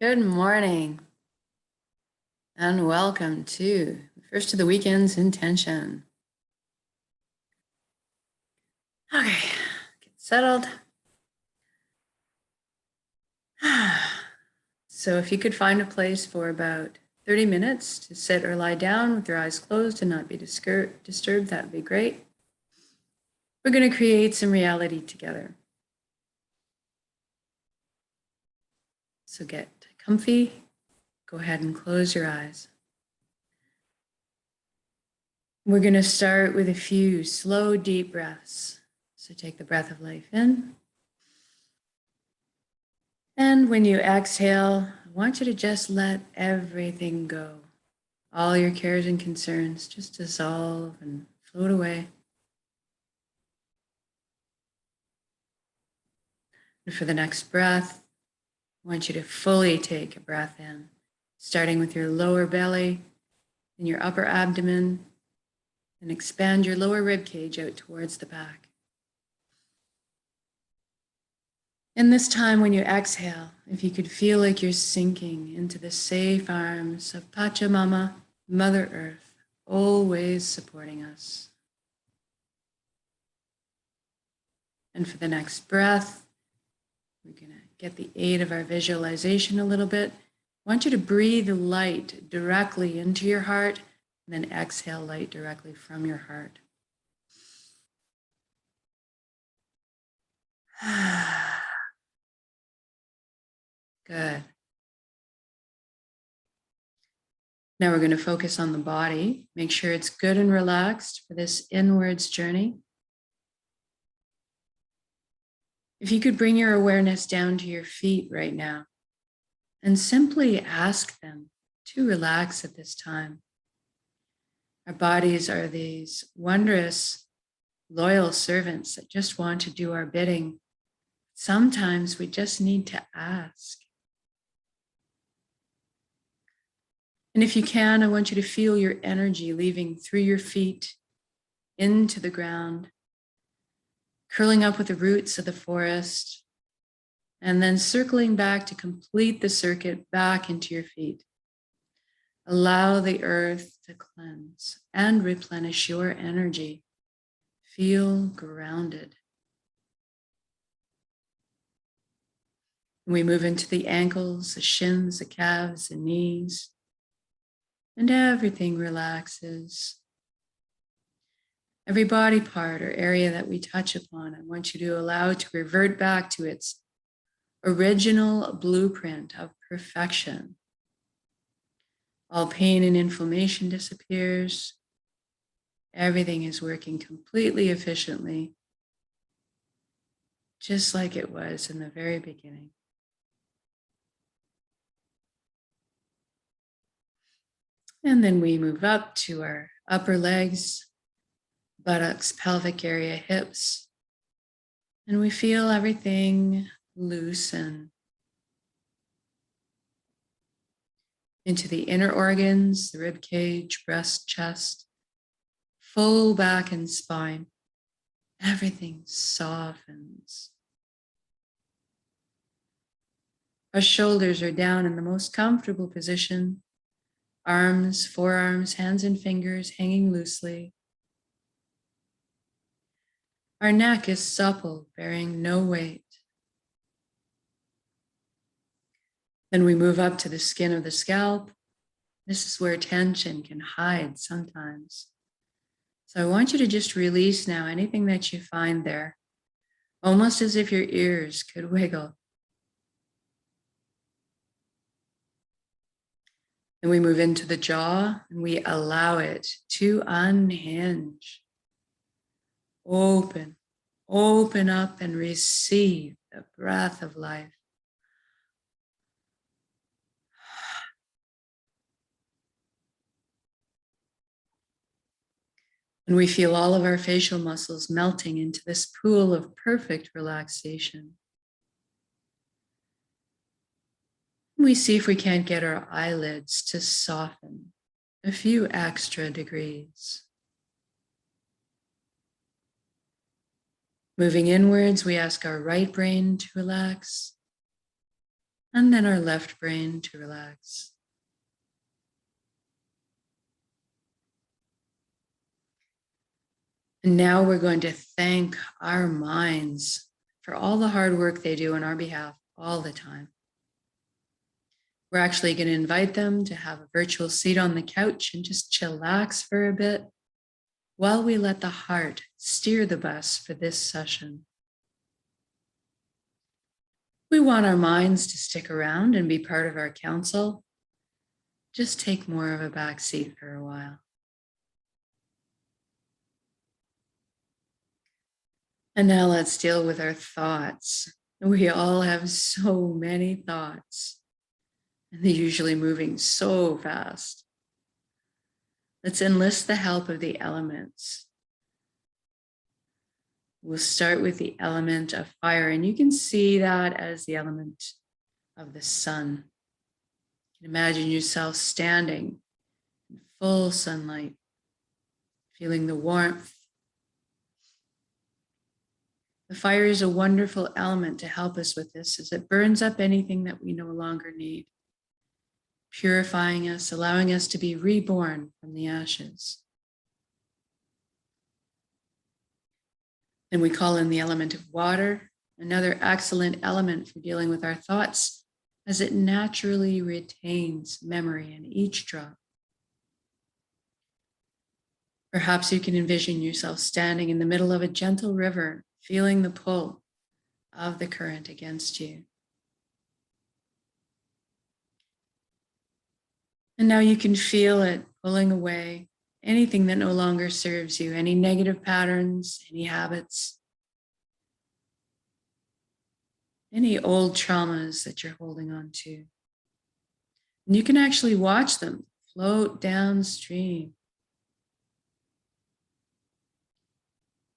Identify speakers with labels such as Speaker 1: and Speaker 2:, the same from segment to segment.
Speaker 1: Good morning and welcome to the first of the weekend's intention. Okay, get settled. So if you could find a place for about 30 minutes to sit or lie down with your eyes closed and not be disturbed, that would be great. We're going to create some reality together. So get comfy. Go ahead and close your eyes. We're going to start with a few slow, deep breaths. So take the breath of life in. And when you exhale, I want you to just let everything go. All your cares and concerns just dissolve and float away. And for the next breath, I want you to fully take a breath in, starting with your lower belly and your upper abdomen, and expand your lower rib cage out towards the back. And this time when you exhale, if you could feel like you're sinking into the safe arms of Pachamama, Mother Earth, always supporting us. And for the next breath, we're going to get the aid of our visualization a little bit. I want you to breathe light directly into your heart and then exhale light directly from your heart. Good. Now we're going to focus on the body. Make sure it's good and relaxed for this inwards journey. If you could bring your awareness down to your feet right now and simply ask them to relax at this time. Our bodies are these wondrous, loyal servants that just want to do our bidding. Sometimes we just need to ask. And if you can, I want you to feel your energy leaving through your feet into the ground, curling up with the roots of the forest, and then circling back to complete the circuit back into your feet. Allow the earth to cleanse and replenish your energy. Feel grounded. We move into the ankles, the shins, the calves, the knees, and everything relaxes. Every body part or area that we touch upon, I want you to allow to revert back to its original blueprint of perfection. All pain and inflammation disappears. Everything is working completely efficiently, just like it was in the very beginning. And then we move up to our upper legs, buttocks, pelvic area, hips, and we feel everything loosen into the inner organs, the rib cage, breast, chest, full back and spine. Everything softens. Our shoulders are down in the most comfortable position. Arms, forearms, hands and fingers hanging loosely. Our neck is supple, bearing no weight. Then we move up to the skin of the scalp. This is where tension can hide sometimes. So I want you to just release now anything that you find there, almost as if your ears could wiggle. And we move into the jaw and we allow it to unhinge. Open up and receive the breath of life. And we feel all of our facial muscles melting into this pool of perfect relaxation. We see if we can't get our eyelids to soften a few extra degrees. Moving inwards, we ask our right brain to relax. and then our left brain to relax. And now we're going to thank our minds for all the hard work they do on our behalf all the time. We're actually going to invite them to have a virtual seat on the couch and just chillax for a bit while we let the heart steer the bus for this session. We want our minds to stick around and be part of our council. Just take more of a back seat for a while. And now let's deal with our thoughts. We all have so many thoughts, and they're usually moving so fast. Let's enlist the help of the elements. We'll start with the element of fire, and you can see that as the element of the sun. You can imagine yourself standing in full sunlight, feeling the warmth. The fire is a wonderful element to help us with this, as it burns up anything that we no longer need, purifying us, allowing us to be reborn from the ashes. Then we call in the element of water, another excellent element for dealing with our thoughts, as it naturally retains memory in each drop. Perhaps you can envision yourself standing in the middle of a gentle river, feeling the pull of the current against you. And now you can feel it pulling away anything that no longer serves you, any negative patterns, any habits, any old traumas that you're holding on to. And you can actually watch them float downstream.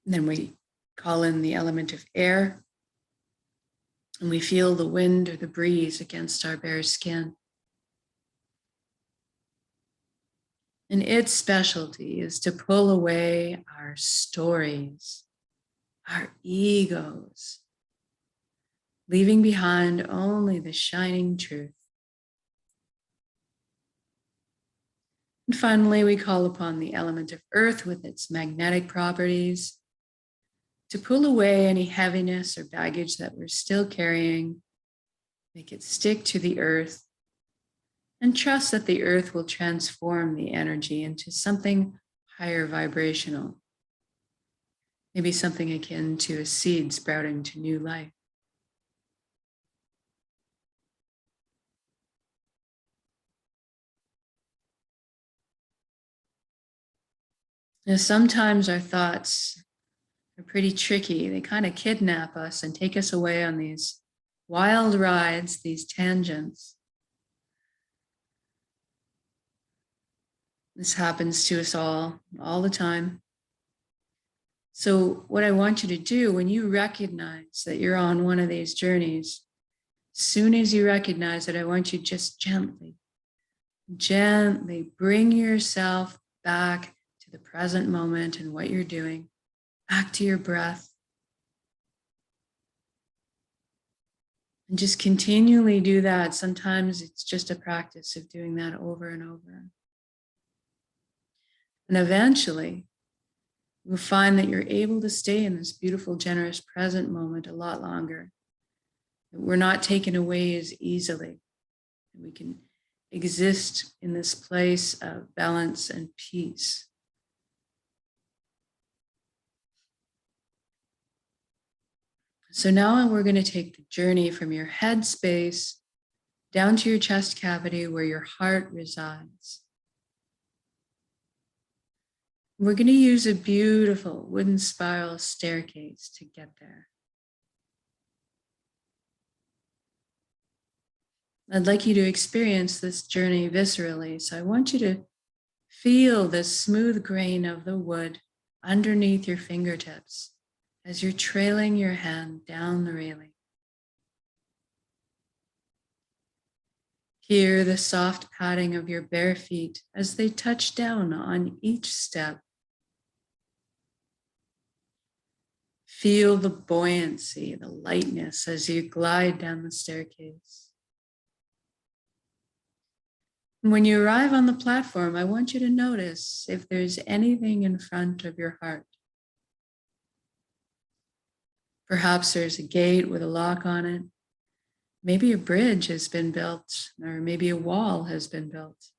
Speaker 1: And then we call in the element of air, and we feel the wind or the breeze against our bare skin. And its specialty is to pull away our stories, our egos, leaving behind only the shining truth. And finally, we call upon the element of earth with its magnetic properties to pull away any heaviness or baggage that we're still carrying, make it stick to the earth, and trust that the earth will transform the energy into something higher vibrational, maybe something akin to a seed sprouting to new life. Now, sometimes our thoughts are pretty tricky. They kind of kidnap us and take us away on these wild rides, these tangents. This happens to us all the time. So what I want you to do when you recognize that you're on one of these journeys, as soon as you recognize it, I want you just gently bring yourself back to the present moment and what you're doing, back to your breath. And just continually do that. Sometimes it's just a practice of doing that over and over. And eventually, you'll find that you're able to stay in this beautiful, generous present moment a lot longer. That we're not taken away as easily. And we can exist in this place of balance and peace. So now we're going to take the journey from your head space down to your chest cavity where your heart resides. We're going to use a beautiful wooden spiral staircase to get there. I'd like you to experience this journey viscerally. So I want you to feel the smooth grain of the wood underneath your fingertips as you're trailing your hand down the railing. Hear the soft padding of your bare feet as they touch down on each step. Feel the buoyancy, the lightness as you glide down the staircase. And when you arrive on the platform, I want you to notice if there's anything in front of your heart. Perhaps there's a gate with a lock on it. Maybe a bridge has been built, or maybe a wall has been built.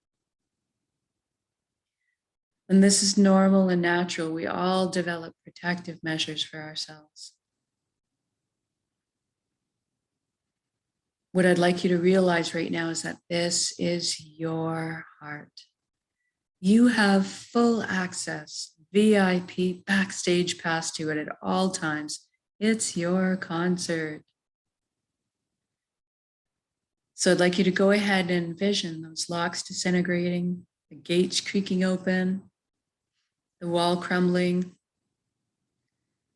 Speaker 1: And this is normal and natural. We all develop protective measures for ourselves. What I'd like you to realize right now is that this is your heart. You have full access, VIP, backstage pass to it at all times. It's your concert. So I'd like you to go ahead and envision those locks disintegrating, the gates creaking open, the wall crumbling,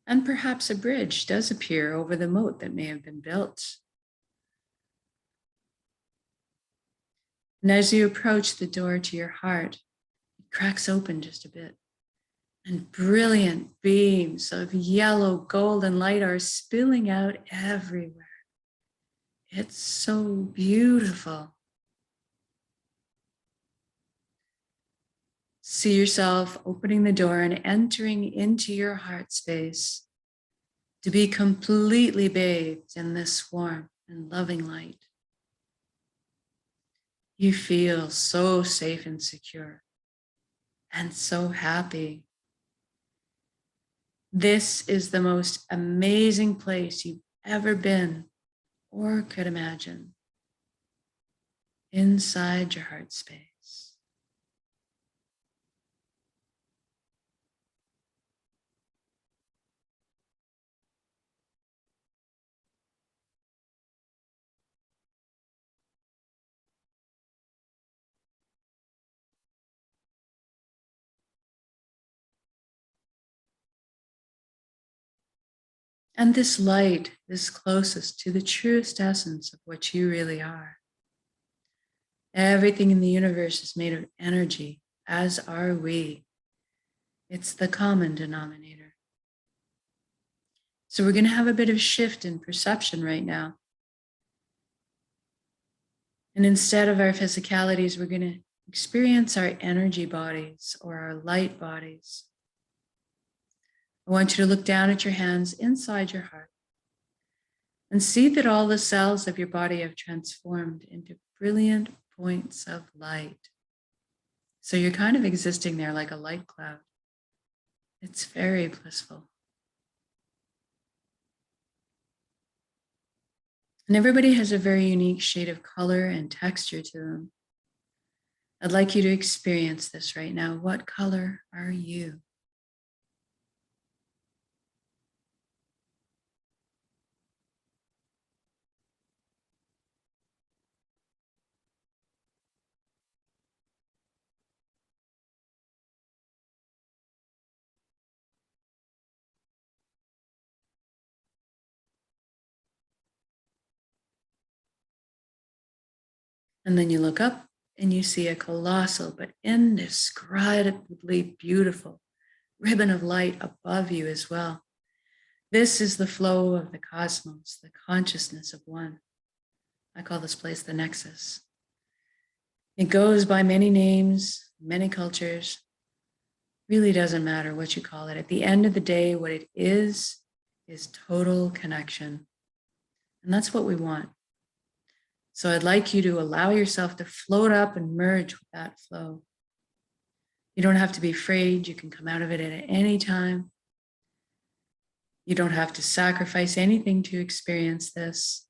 Speaker 1: and perhaps a bridge does appear over the moat that may have been built. And as you approach the door to your heart, it cracks open just a bit. And brilliant beams of yellow, golden light are spilling out everywhere. It's so beautiful. See yourself opening the door and entering into your heart space to be completely bathed in this warm and loving light. You feel so safe and secure and so happy. This is the most amazing place you've ever been or could imagine, inside your heart space. And this light is closest to the truest essence of what you really are. Everything in the universe is made of energy, as are we. It's the common denominator. So we're going to have a bit of shift in perception right now. And instead of our physicalities, we're going to experience our energy bodies or our light bodies. I want you to look down at your hands inside your heart and see that all the cells of your body have transformed into brilliant points of light. So you're kind of existing there like a light cloud. It's very blissful. And everybody has a very unique shade of color and texture to them. I'd like you to experience this right now. What color are you? And then you look up and you see a colossal but indescribably beautiful ribbon of light above you as well. This is the flow of the cosmos, the consciousness of one. I call this place the Nexus. It goes by many names, many cultures. Really doesn't matter what you call it. At the end of the day, what it is total connection. And that's what we want. So I'd like you to allow yourself to float up and merge with that flow. You don't have to be afraid. You can come out of it at any time. You don't have to sacrifice anything to experience this.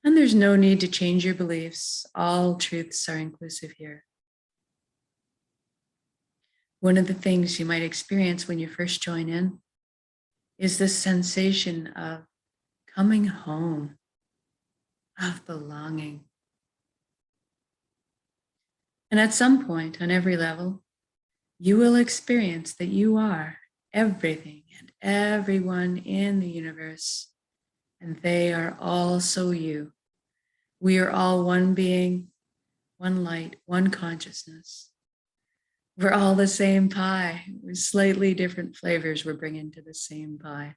Speaker 1: And there's no need to change your beliefs. All truths are inclusive here. One of the things you might experience when you first join in is this sensation of coming home, of belonging. And at some point on every level, you will experience that you are everything and everyone in the universe, and they are also you. We are all one being, one light, one consciousness. We're all the same pie. We're slightly different flavors we're bringing to the same pie.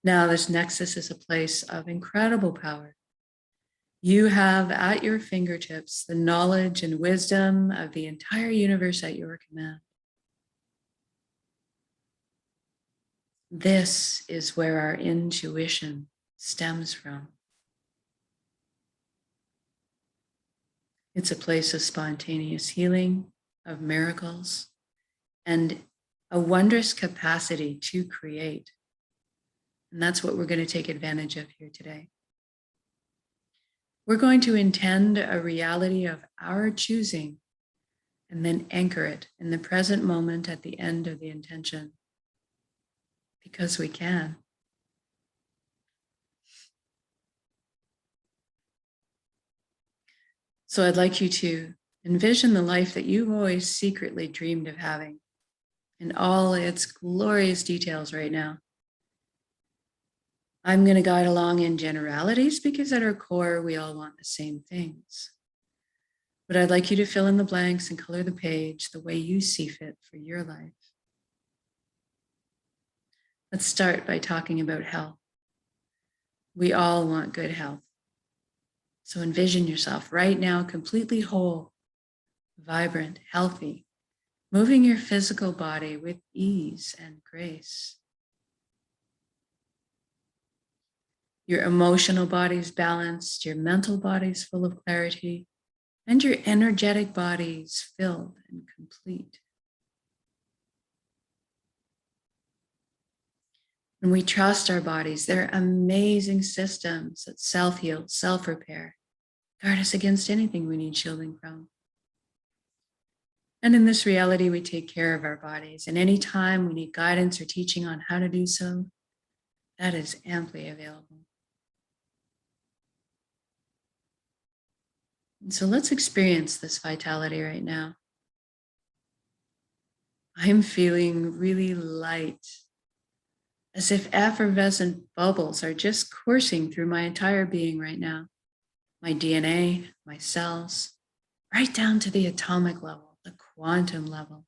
Speaker 1: Now, this Nexus is a place of incredible power. You have at your fingertips the knowledge and wisdom of the entire universe at your command. This is where our intuition stems from. It's a place of spontaneous healing, of miracles, and a wondrous capacity to create. And that's what we're going to take advantage of here today. We're going to intend a reality of our choosing and then anchor it in the present moment at the end of the intention, because we can. So I'd like you to envision the life that you've always secretly dreamed of having in all its glorious details right now. I'm going to guide along in generalities because at our core, we all want the same things. But I'd like you to fill in the blanks and color the page the way you see fit for your life. Let's start by talking about health. We all want good health. So envision yourself right now completely whole, vibrant, healthy, moving your physical body with ease and grace. Your emotional body's balanced, your mental body's full of clarity, and your energetic body's filled and complete. And we trust our bodies. They're amazing systems that self-heal, self-repair, guard us against anything we need shielding from. And in this reality, we take care of our bodies. And anytime we need guidance or teaching on how to do so, that is amply available. And so let's experience this vitality right now. I'm feeling really light, as if effervescent bubbles are just coursing through my entire being right now. My DNA, my cells, right down to the atomic level, the quantum level.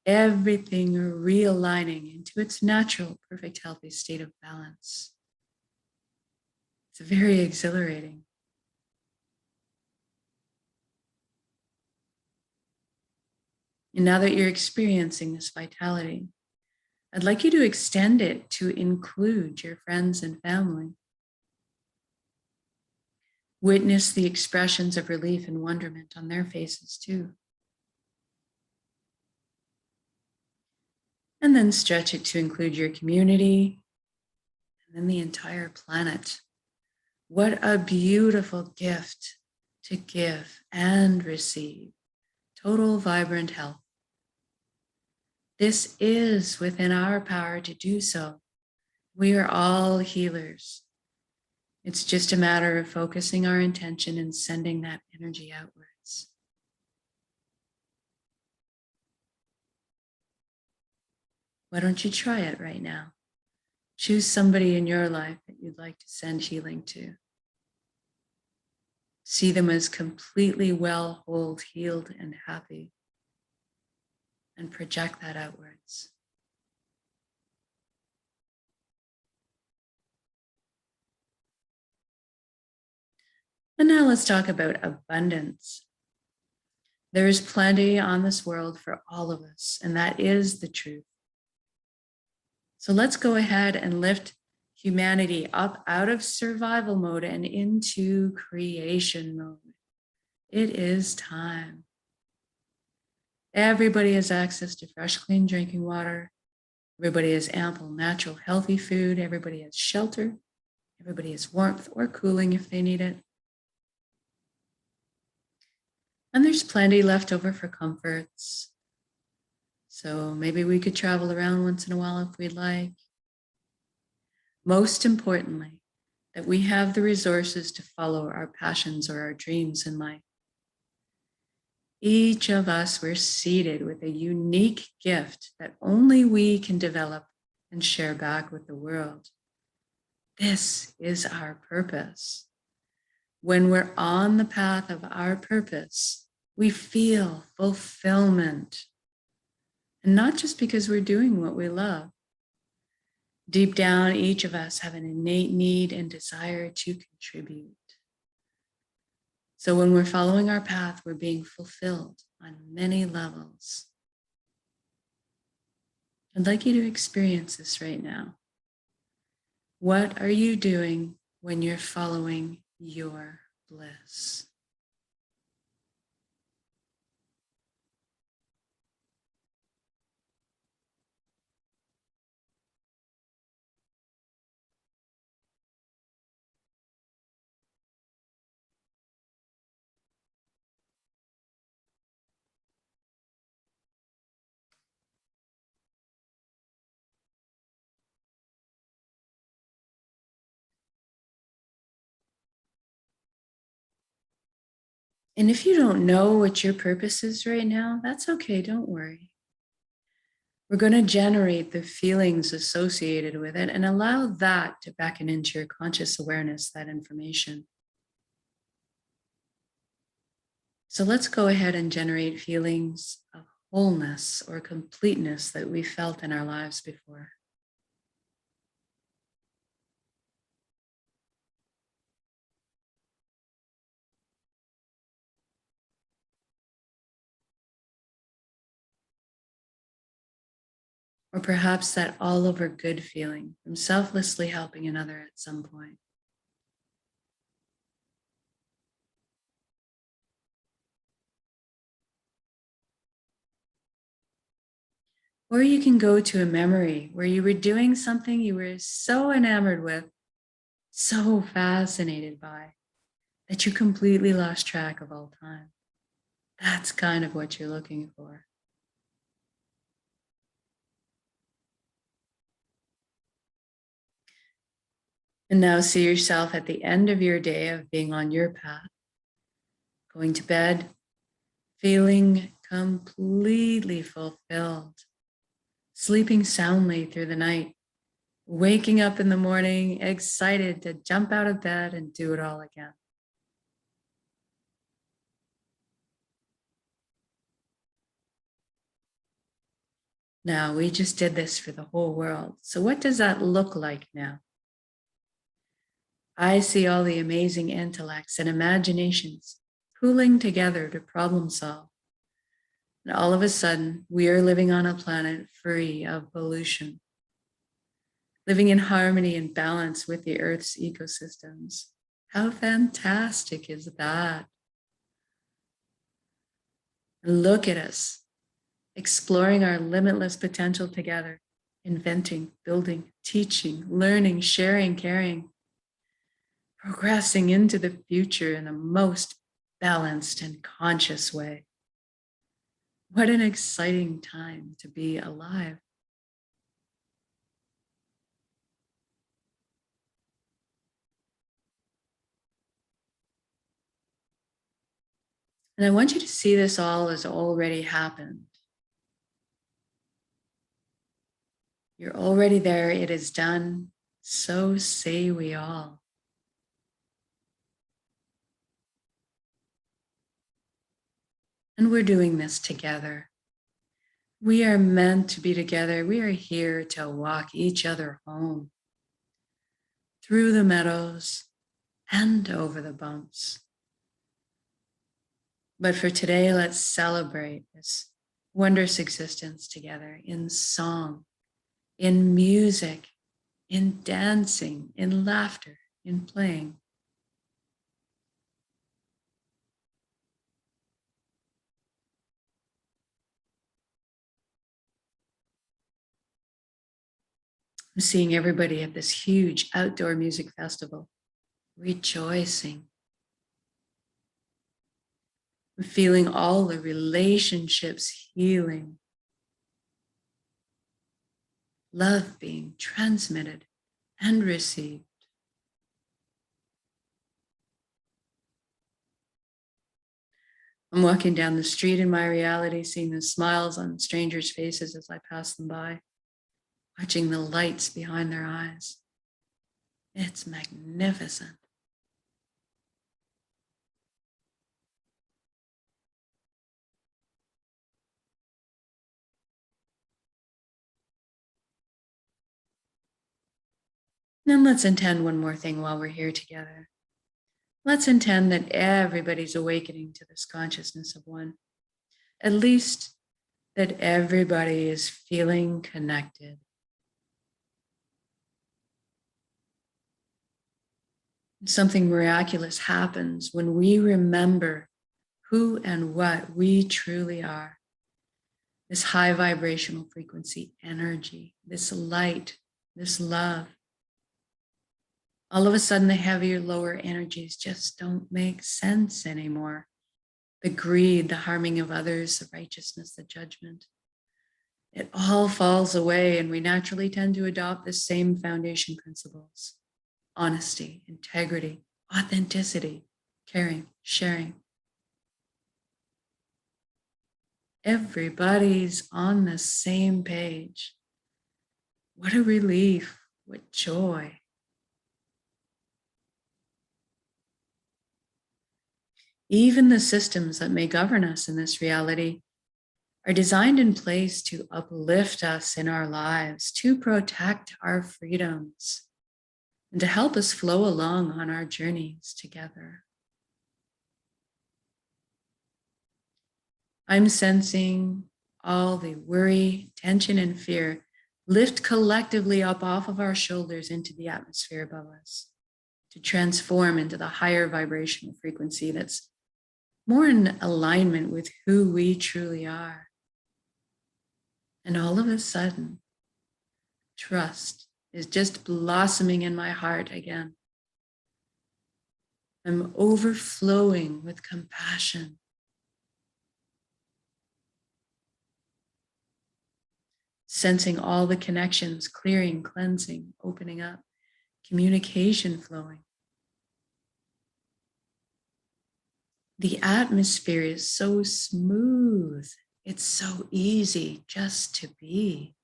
Speaker 1: Everything realigning into its natural, perfect, healthy state of balance. It's very exhilarating. And now that you're experiencing this vitality, I'd like you to extend it to include your friends and family. Witness the expressions of relief and wonderment on their faces too. And then stretch it to include your community and then the entire planet. What a beautiful gift to give and receive total vibrant health. This is within our power to do so. We are all healers. It's just a matter of focusing our intention and sending that energy outwards. Why don't you try it right now? Choose somebody in your life that you'd like to send healing to. See them as completely well, whole, healed, and happy. And project that outwards. And now let's talk about abundance. There is plenty on this world for all of us, and that is the truth. So let's go ahead and lift humanity up out of survival mode and into creation mode. It is time. Everybody has access to fresh, clean drinking water. Everybody has ample, natural, healthy food. Everybody has shelter. Everybody has warmth or cooling if they need it. And there's plenty left over for comforts. So maybe we could travel around once in a while if we'd like. Most importantly, that we have the resources to follow our passions or our dreams in life. Each of us, we're seated with a unique gift that only we can develop and share back with the world. This is our purpose. When we're on the path of our purpose, we feel fulfillment. And not just because we're doing what we love. Deep down, each of us have an innate need and desire to contribute. So when we're following our path, we're being fulfilled on many levels. I'd like you to experience this right now. What are you doing when you're following your bliss? And if you don't know what your purpose is right now, that's okay, don't worry. We're going to generate the feelings associated with it and allow that to beckon into your conscious awareness, that information. So let's go ahead and generate feelings of wholeness or completeness that we felt in our lives before. Or perhaps that all over good feeling from selflessly helping another at some point. Or you can go to a memory where you were doing something you were so enamored with, so fascinated by, that you completely lost track of all time. That's kind of what you're looking for. And now see yourself at the end of your day of being on your path, going to bed, feeling completely fulfilled, sleeping soundly through the night, waking up in the morning, excited to jump out of bed and do it all again. Now, we just did this for the whole world. So what does that look like now? I see all the amazing intellects and imaginations pooling together to problem solve. And all of a sudden, we are living on a planet free of pollution, living in harmony and balance with the Earth's ecosystems. How fantastic is that? And look at us, exploring our limitless potential together, inventing, building, teaching, learning, sharing, caring, progressing into the future in the most balanced and conscious way. What an exciting time to be alive. And I want you to see this all as already happened. You're already there. It is done. So say we all. And we're doing this together. We are meant to be together. We are here to walk each other home through the meadows and over the bumps. But for today, let's celebrate this wondrous existence together in song, in music, in dancing, in laughter, in playing. I'm seeing everybody at this huge outdoor music festival, rejoicing. I'm feeling all the relationships healing, love being transmitted and received. I'm walking down the street in my reality, seeing the smiles on strangers' faces as I pass them by, watching the lights behind their eyes. It's magnificent. Then let's intend one more thing while we're here together. Let's intend that everybody's awakening to this consciousness of one. At least that everybody is feeling connected. Something miraculous happens when we remember who and what we truly are. This high vibrational frequency energy, this light, this love. All of a sudden, the heavier, lower energies just don't make sense anymore. The greed, the harming of others, the righteousness, the judgment. It all falls away, and we naturally tend to adopt the same foundation principles: honesty, integrity, authenticity, caring, sharing. Everybody's on the same page. What a relief, what joy. Even the systems that may govern us in this reality are designed in place to uplift us in our lives, to protect our freedoms, and to help us flow along on our journeys together. I'm sensing all the worry, tension, and fear lift collectively up off of our shoulders into the atmosphere above us, to transform into the higher vibrational frequency that's more in alignment with who we truly are. And all of a sudden, trust is just blossoming in my heart again. I'm overflowing with compassion. Sensing all the connections, clearing, cleansing, opening up, communication flowing. The atmosphere is so smooth. It's so easy just to be.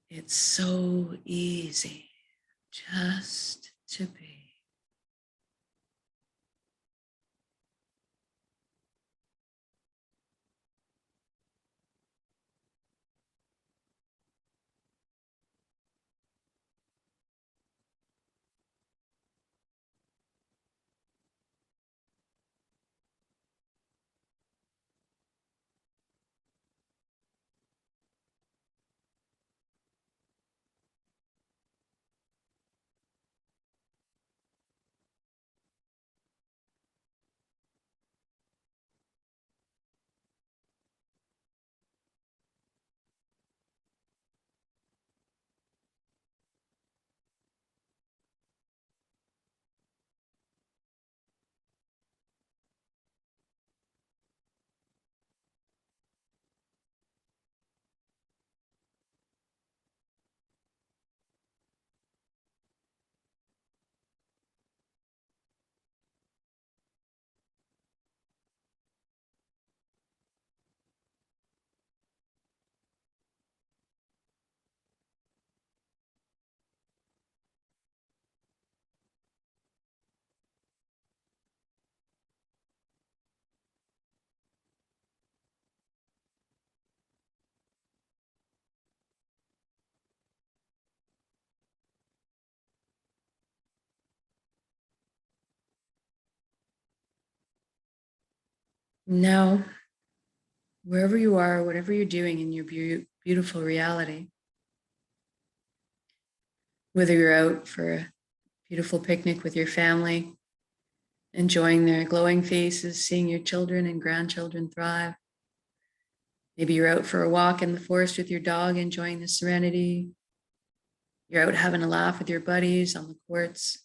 Speaker 1: It's so easy just to be. Now, wherever you are, whatever you're doing in your beautiful reality, whether you're out for a beautiful picnic with your family, enjoying their glowing faces, seeing your children and grandchildren thrive. Maybe you're out for a walk in the forest with your dog, enjoying the serenity. You're out having a laugh with your buddies on the courts.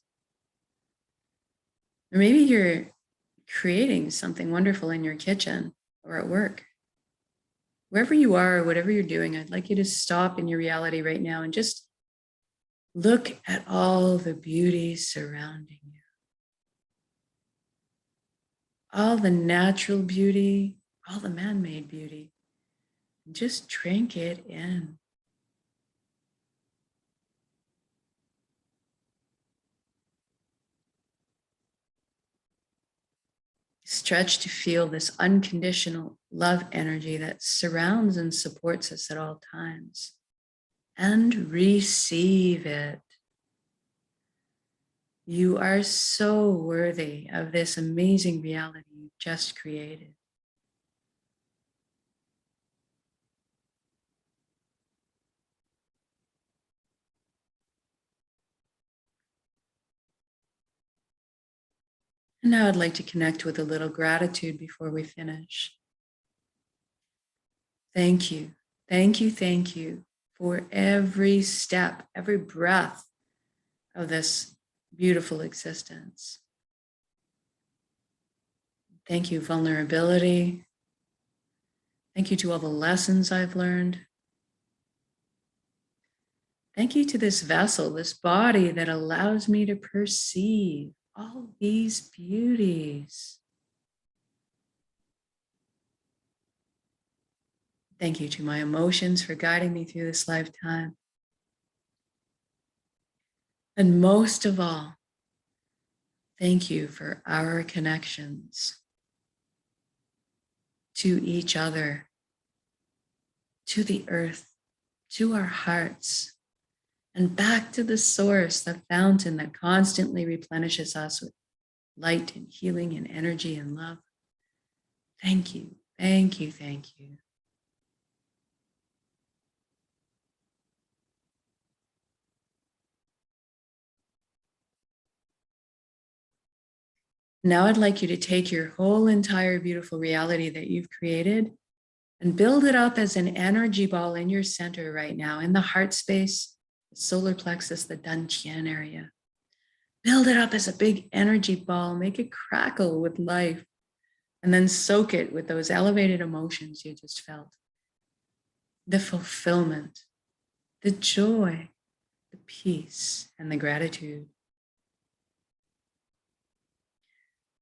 Speaker 1: Or maybe you're creating something wonderful in your kitchen or at work. Wherever you are, whatever you're doing, I'd like you to stop in your reality right now and just look at all the beauty surrounding you. All the natural beauty, all the man-made beauty. And just drink it in. Stretch to feel this unconditional love energy that surrounds and supports us at all times. And receive it. You are so worthy of this amazing reality you've just created. And now I'd like to connect with a little gratitude before we finish. Thank you. Thank you. Thank you for every step, every breath of this beautiful existence. Thank you, vulnerability. Thank you to all the lessons I've learned. Thank you to this vessel, this body that allows me to perceive all these beauties. Thank you to my emotions for guiding me through this lifetime. And most of all, thank you for our connections to each other, to the earth, to our hearts, and back to the source, the fountain that constantly replenishes us with light and healing and energy and love. Thank you, thank you, thank you. Now I'd like you to take your whole entire beautiful reality that you've created and build it up as an energy ball in your center right now, in the heart space, the solar plexus, the Dantian area. Build it up as a big energy ball, make it crackle with life, and then soak it with those elevated emotions you just felt. The fulfillment, the joy, the peace, and the gratitude.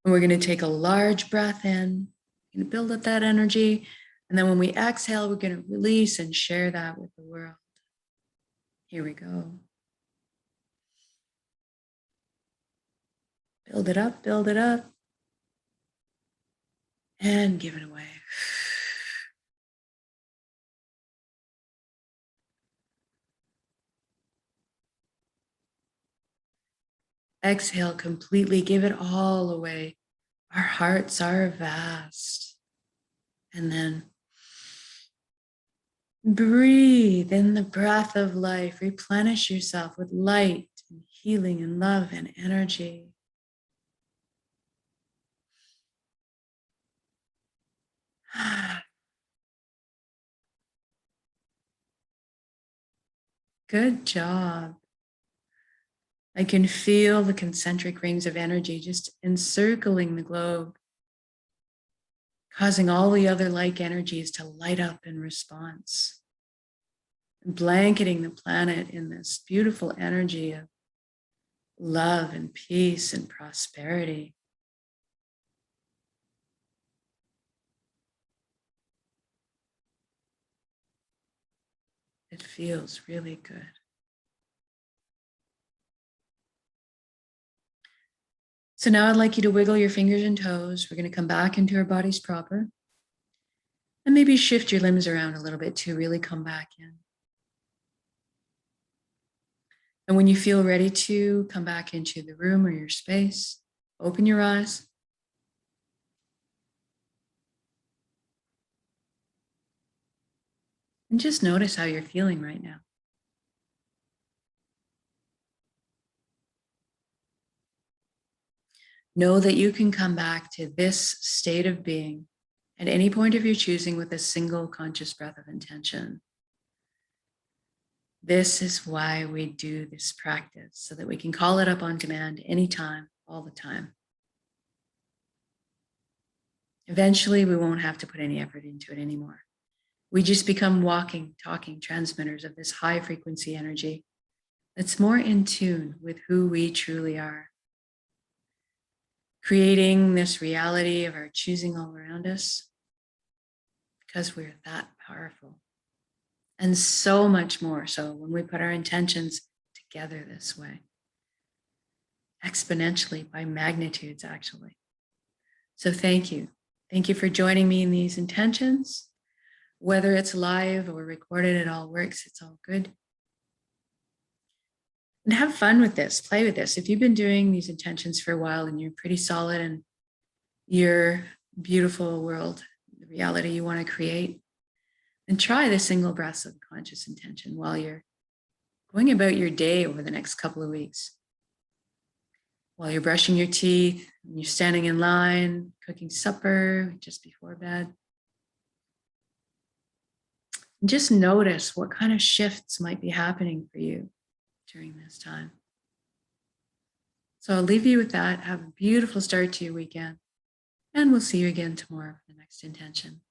Speaker 1: And we're going to take a large breath in, we're going to build up that energy. And then when we exhale, we're going to release and share that with the world. Here we go. Build it up, and give it away. Exhale completely, give it all away. Our hearts are vast. And then breathe in the breath of life. Replenish yourself with light and healing and love and energy. Good job. I can feel the concentric rings of energy just encircling the globe, causing all the other like energies to light up in response, blanketing the planet in this beautiful energy of love and peace and prosperity. It feels really good. So now I'd like you to wiggle your fingers and toes. We're going to come back into our bodies proper. And maybe shift your limbs around a little bit to really come back in. And when you feel ready to come back into the room or your space, open your eyes. And just notice how you're feeling right now. Know that you can come back to this state of being at any point of your choosing with a single conscious breath of intention. This is why we do this practice, so that we can call it up on demand anytime, all the time. Eventually, we won't have to put any effort into it anymore. We just become walking, talking transmitters of this high frequency energy that's more in tune with who we truly are. Creating this reality of our choosing all around us because we're that powerful. And so much more so when we put our intentions together this way. Exponentially, by magnitudes, actually. So thank you. Thank you for joining me in these intentions. Whether it's live or recorded, it all works. It's all good. And have fun with this, play with this. If you've been doing these intentions for a while and you're pretty solid in your beautiful world, the reality you want to create, then try the single breath subconscious intention while you're going about your day over the next couple of weeks. While you're brushing your teeth, you're standing in line, cooking supper just before bed. And just notice what kind of shifts might be happening for you during this time. So I'll leave you with that. Have a beautiful start to your weekend. And we'll see you again tomorrow for the next intention.